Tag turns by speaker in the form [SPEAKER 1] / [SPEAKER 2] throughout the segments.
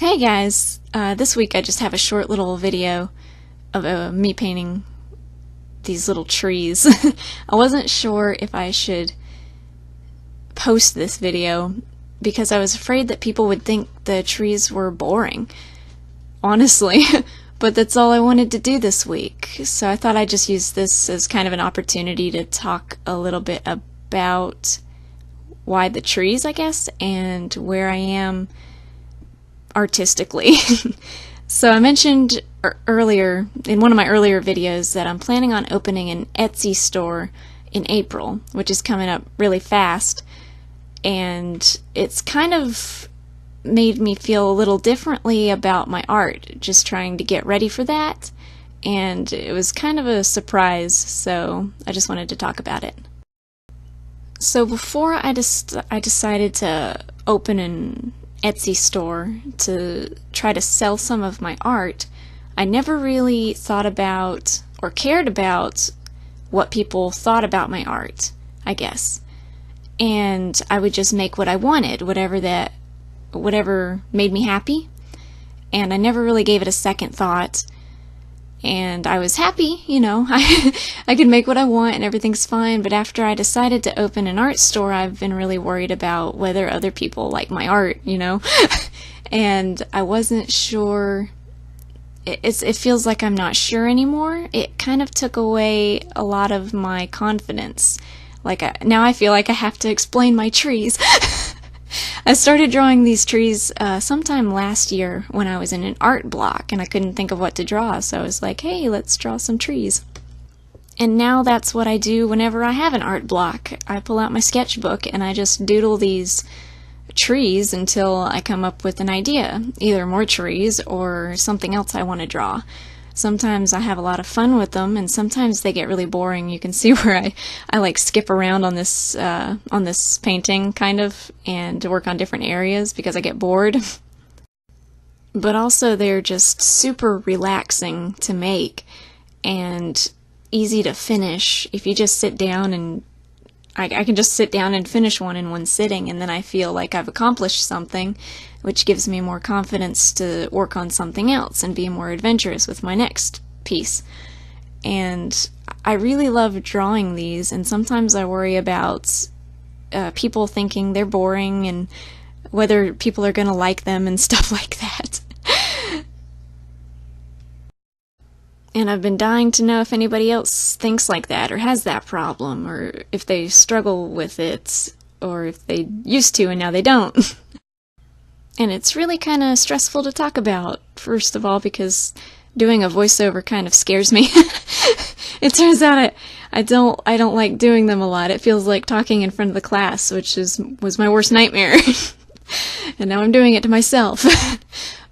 [SPEAKER 1] Hey guys, this week I just have a short little video of me painting these little trees. I wasn't sure if I should post this video because I was afraid that people would think the trees were boring, honestly, but that's all I wanted to do this week. So I thought I'd just use this as kind of an opportunity to talk a little bit about why the trees, I guess, and where I am artistically. So I mentioned earlier, in one of my earlier videos, that I'm planning on opening an Etsy store in April, which is coming up really fast, and it's kind of made me feel a little differently about my art, just trying to get ready for that, and it was kind of a surprise, so I just wanted to talk about it. So before I decided to open an Etsy store to try to sell some of my art, I never really thought about or cared about what people thought about my art, I guess. And I would just make what I wanted, whatever made me happy, and I never really gave it a second thought. And I was happy, you know, I could make what I want and everything's fine, but after I decided to open an art store, I've been really worried about whether other people like my art, you know, and I wasn't sure. It feels like I'm not sure anymore. It kind of took away a lot of my confidence. Now I feel like I have to explain my trees. I started drawing these trees sometime last year when I was in an art block and I couldn't think of what to draw, so I was like, hey, let's draw some trees. And now that's what I do whenever I have an art block. I pull out my sketchbook and I just doodle these trees until I come up with an idea, either more trees or something else I want to draw. Sometimes I have a lot of fun with them, and sometimes they get really boring. You can see where I like skip around on this painting, kind of, and to work on different areas because I get bored. But also they're just super relaxing to make and easy to finish. If you just sit down and I can just sit down and finish one in one sitting, and then I feel like I've accomplished something, which gives me more confidence to work on something else and be more adventurous with my next piece. And I really love drawing these, and sometimes I worry about people thinking they're boring and whether people are going to like them and stuff like that. And I've been dying to know if anybody else thinks like that or has that problem, or if they struggle with it, or if they used to and now they don't. And it's really kind of stressful to talk about, first of all, because doing a voiceover kind of scares me. It turns out I don't like doing them a lot. It feels like talking in front of the class, which was my worst nightmare. And now I'm doing it to myself.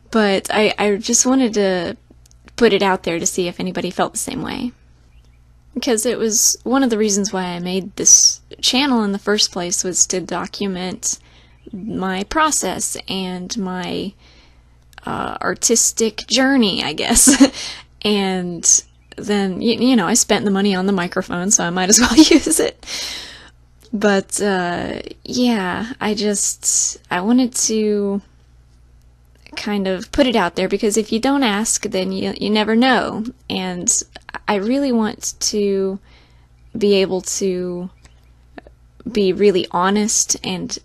[SPEAKER 1] But I just wanted to put it out there to see if anybody felt the same way. Because it was one of the reasons why I made this channel in the first place, was to document my process and my artistic journey, I guess. And then, you know, I spent the money on the microphone, so I might as well use it. But, yeah, I wanted to kind of put it out there, because if you don't ask, then you never know. And I really want to be able to be really honest and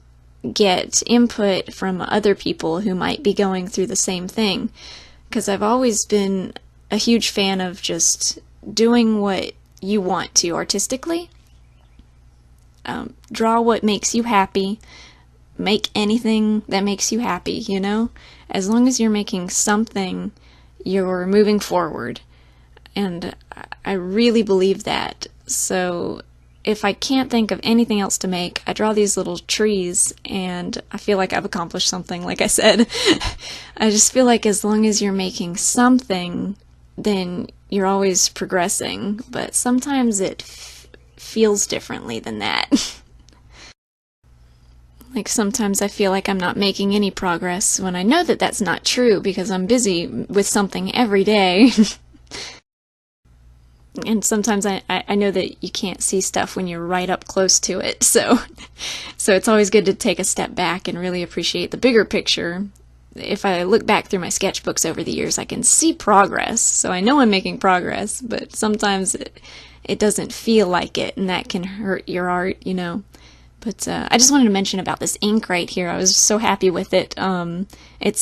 [SPEAKER 1] get input from other people who might be going through the same thing, because I've always been a huge fan of just doing what you want to artistically. Draw what makes you happy. Make anything that makes you happy, you know? As long as you're making something, you're moving forward. And I really believe that. So if I can't think of anything else to make, I draw these little trees, and I feel like I've accomplished something, like I said. I just feel like as long as you're making something, then you're always progressing. But sometimes it feels differently than that. Like, sometimes I feel like I'm not making any progress, when I know that that's not true, because I'm busy with something every day. And sometimes I know that you can't see stuff when you're right up close to it, so it's always good to take a step back and really appreciate the bigger picture if I look back through my sketchbooks over the years, I can see progress. So I know I'm making progress, but sometimes it doesn't feel like it, and that can hurt your art, you know. But I just wanted to mention about this ink right here. I was so happy with it. It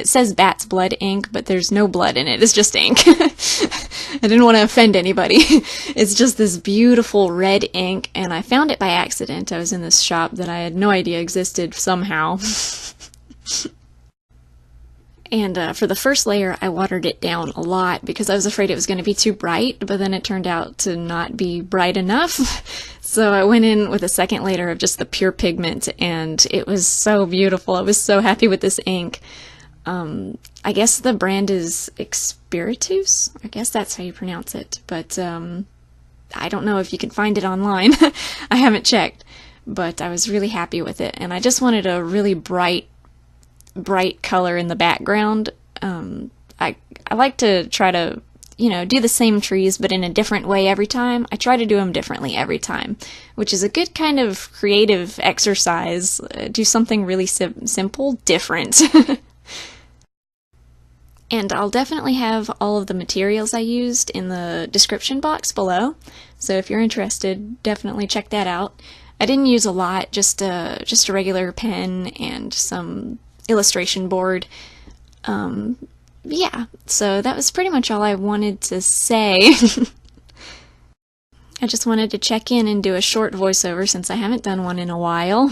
[SPEAKER 1] says bat's blood ink, but there's no blood in it. It's just ink. I didn't want to offend anybody. It's just this beautiful red ink, and I found it by accident. I was in this shop that I had no idea existed somehow. And for the first layer, I watered it down a lot because I was afraid it was going to be too bright, but then it turned out to not be bright enough. So I went in with a second layer of just the pure pigment, and it was so beautiful. I was so happy with this ink. I guess the brand is Espiritus? I guess that's how you pronounce it, but I don't know if you can find it online. I haven't checked, but I was really happy with it, and I just wanted a really bright color in the background. I like to try to, you know, do the same trees but in a different way every time. I try to do them differently every time, which is a good kind of creative exercise. Do something really simple, different. And I'll definitely have all of the materials I used in the description box below, so if you're interested, definitely check that out. I didn't use a lot, just a regular pen and some illustration board. Yeah, so that was pretty much all I wanted to say. I just wanted to check in and do a short voiceover since I haven't done one in a while.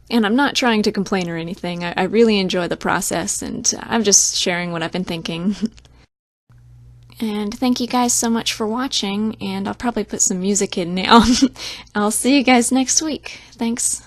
[SPEAKER 1] And I'm not trying to complain or anything. I really enjoy the process, and I'm just sharing what I've been thinking. And thank you guys so much for watching, and I'll probably put some music in now. I'll see you guys next week. Thanks.